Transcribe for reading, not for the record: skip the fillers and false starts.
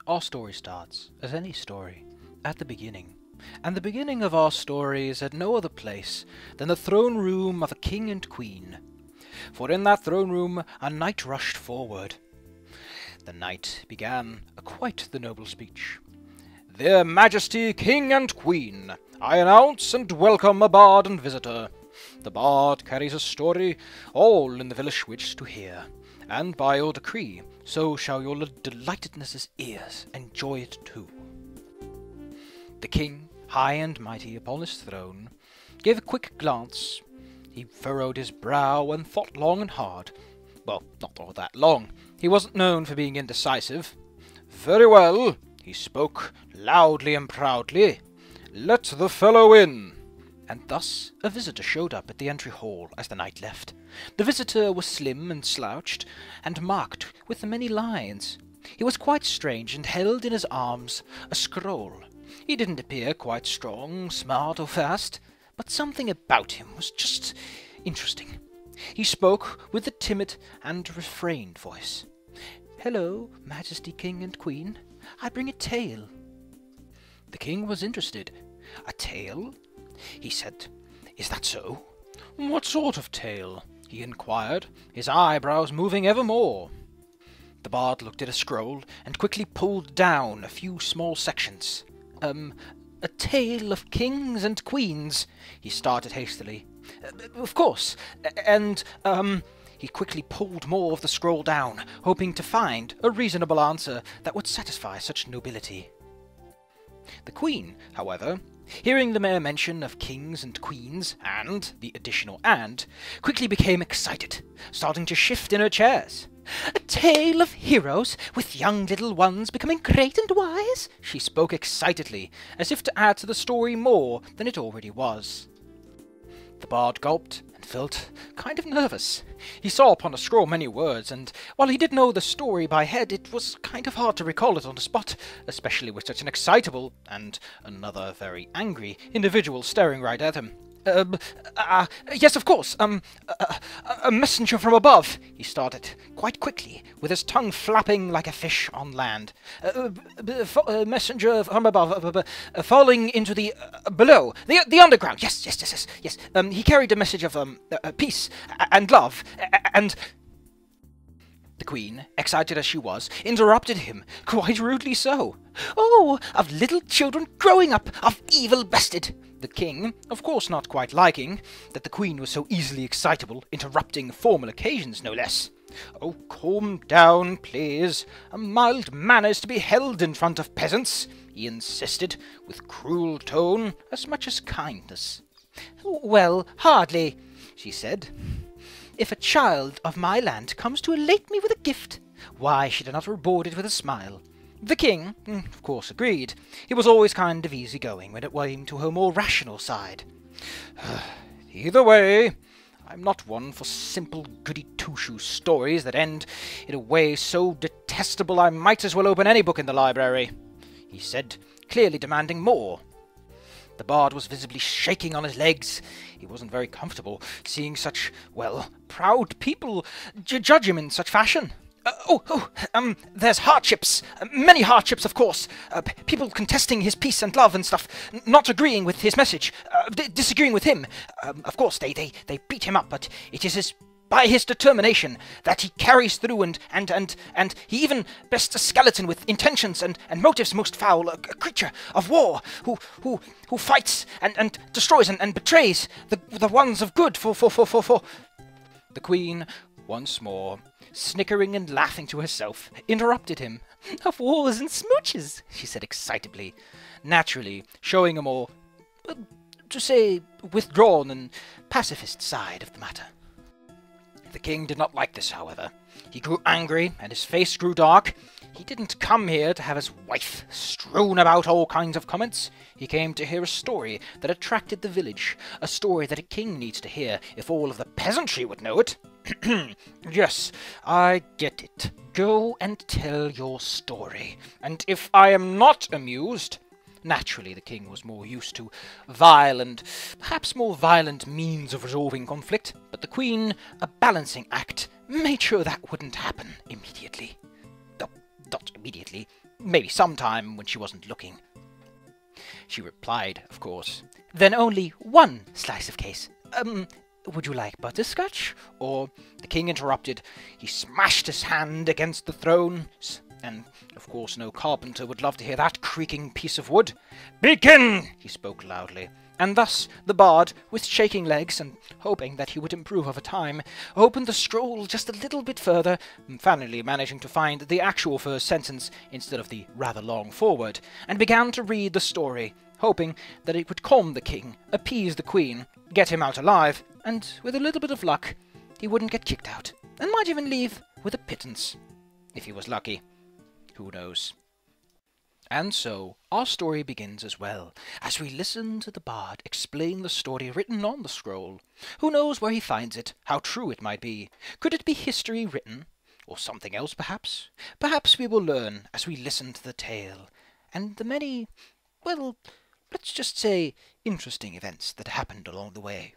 Our story starts, as any story, at the beginning. And the beginning of our story is at no other place than the throne room of a king and queen. For in that throne room a knight rushed forward. The knight began quite the noble speech. "Their Majesty, King and Queen, I announce and welcome a bard and visitor. The bard carries a story all in the village wish to hear, and by your decree, so shall your delightedness' ears enjoy it too." The king, high and mighty upon his throne, gave a quick glance. He furrowed his brow and thought long and hard. Well, not all that long. He wasn't known for being indecisive. "Very well," he spoke, loudly and proudly. "Let the fellow in." And thus a visitor showed up at the entry hall as the knight left. The visitor was slim and slouched, and marked with many lines. He was quite strange, and held in his arms a scroll. He didn't appear quite strong, smart, or fast, but something about him was just interesting. He spoke with a timid and refrained voice. "Hello, Majesty, King and Queen. I bring a tale." The king was interested. "A tale?" he said. "Is that so?" "What sort of tale?" he inquired, his eyebrows moving ever more. The bard looked at a scroll and quickly pulled down a few small sections. A tale of kings and queens," he started hastily. "Of course, and, He quickly pulled more of the scroll down, hoping to find a reasonable answer that would satisfy such nobility. The queen, however, hearing the mere mention of kings and queens, and the additional "and", quickly became excited, starting to shift in her chairs. "A tale of heroes, with young little ones becoming great and wise," she spoke excitedly, as if to add to the story more than it already was. The bard gulped and felt kind of nervous. He saw upon a scroll many words, and while he did know the story by head, it was kind of hard to recall it on the spot, especially with such an excitable, and another very angry, individual staring right at him. Yes, of course, a messenger from above," he started, quite quickly, with his tongue flapping like a fish on land. Messenger from above, falling into the, below, the underground, yes. He carried a message of, peace, and love, and..." The queen, excited as she was, interrupted him, quite rudely so. "Oh, of little children growing up, of evil bested!" The king, of course not quite liking that the queen was so easily excitable, interrupting formal occasions no less. "Oh, calm down, please. A mild manner's to be held in front of peasants," he insisted, with cruel tone as much as kindness. "Well, hardly," she said. "If a child of my land comes to elate me with a gift, why should I not reward it with a smile?" The king, of course, agreed. He was always kind of easy-going when it came to her more rational side. "Either way, I'm not one for simple goody-two-shoes stories that end in a way so detestable I might as well open any book in the library," he said, clearly demanding more. The bard was visibly shaking on his legs. He wasn't very comfortable seeing such, well, proud people judge him in such fashion. There's hardships. Many hardships, of course. People contesting his peace and love and stuff, not agreeing with his message, disagreeing with him. Of course, they beat him up, but it is by his determination that he carries through, and he even bests a skeleton with intentions and motives most foul, a creature of war, who fights and destroys and betrays the ones of good for... The queen, once more, snickering and laughing to herself, interrupted him. "Of wars and smooches," she said excitably, naturally showing a more, to say, withdrawn and pacifist side of the matter. The king did not like this, however. He grew angry, and his face grew dark. He didn't come here to have his wife strewn about all kinds of comments. He came to hear a story that attracted the village, a story that a king needs to hear if all of the peasantry would know it. "Yes, I get it. Go and tell your story. And if I am not amused..." Naturally, the king was more used to violent, perhaps more violent means of resolving conflict, but the queen, a balancing act, made sure that wouldn't happen immediately. Not immediately. maybe sometime when she wasn't looking. She replied, of course, "Then only one slice of cake. Would you like butterscotch? Or—" The king interrupted. He smashed his hand against the throne, and of course no carpenter would love to hear that creaking piece of wood. "Begin!" he spoke loudly. And thus the bard, with shaking legs and hoping that he would improve over time, opened the scroll just a little bit further, finally managing to find the actual first sentence instead of the rather long foreword, and began to read the story, hoping that it would calm the king, appease the queen, get him out alive, and with a little bit of luck, he wouldn't get kicked out, and might even leave with a pittance. If he was lucky. Who knows? And so, our story begins as well, as we listen to the bard explain the story written on the scroll. Who knows where he finds it, how true it might be? Could it be history written? Or something else, perhaps? Perhaps we will learn as we listen to the tale, and the many, well, let's just say, interesting events that happened along the way.